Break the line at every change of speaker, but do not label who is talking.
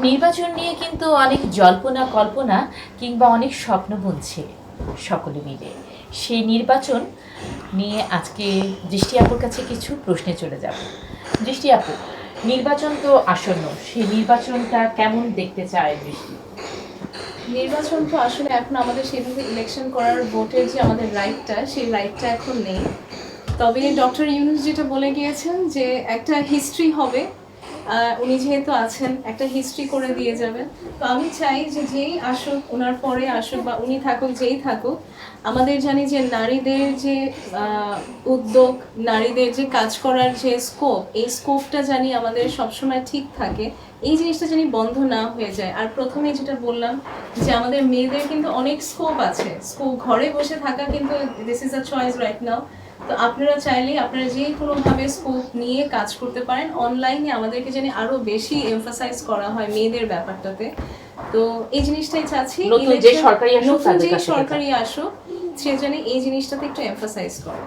নির্বাচন নিয়ে কিন্তু অনেক জল্পনা কল্পনা কিংবা অনেক স্বপ্ন বুনছে সকলে মিলে। সেই নির্বাচন নিয়ে আজকে দৃষ্টি আপুর কাছে কিছু প্রশ্নে চলে যাব। দৃষ্টি আপু, নির্বাচন তো আসন্ন, সেই নির্বাচনটা কেমন দেখতে চায় দৃষ্টি?
নির্বাচন তো আসলে এখন আমাদের সেভাবে ইলেকশন করার ভোটের যে আমাদের রাইটটা, সেই রাইটটা এখন নেই। তবে ডক্টর ইউনূস যেটা বলে গিয়েছেন যে একটা হিস্ট্রি হবে, উনি যেহেতু আছেন একটা হিস্ট্রি করে দিয়ে যাবেন। তো আমি চাই যে যেই আসুক, ওনার পরে আসুক বা উনি থাকুক, যেই থাকুক, আমাদের জানি যে নারীদের যে উদ্যোগ, নারীদের যে কাজ করার যে স্কোপ, এই স্কোপটা জানি আমাদের সবসময় ঠিক থাকে, এই জিনিসটা জানি বন্ধ না হয়ে যায়। আর প্রথমে যেটা বললাম যে আমাদের মেয়েদের কিন্তু অনেক স্কোপ আছে, স্কোপ ঘরে বসে থাকা কিন্তু this is a choice right now. তো আপনারা চাইলেই আপনারা যে কোনোভাবে স্কোপ নিয়ে কাজ করতে পারেন। অনলাইনে আমাদেরকে জানি আরো বেশি এমফাসাইজ করা হয় মেয়েদের ব্যাপারটাতে। তো এই জিনিসটাই চাচ্ছি,
নতুন যে সরকারি আসুক
নতুন
তাদের
যে
কাছে
সরকারি আসুক, সে জানি এই জিনিসটাতে একটু এমফাসাইজ করে।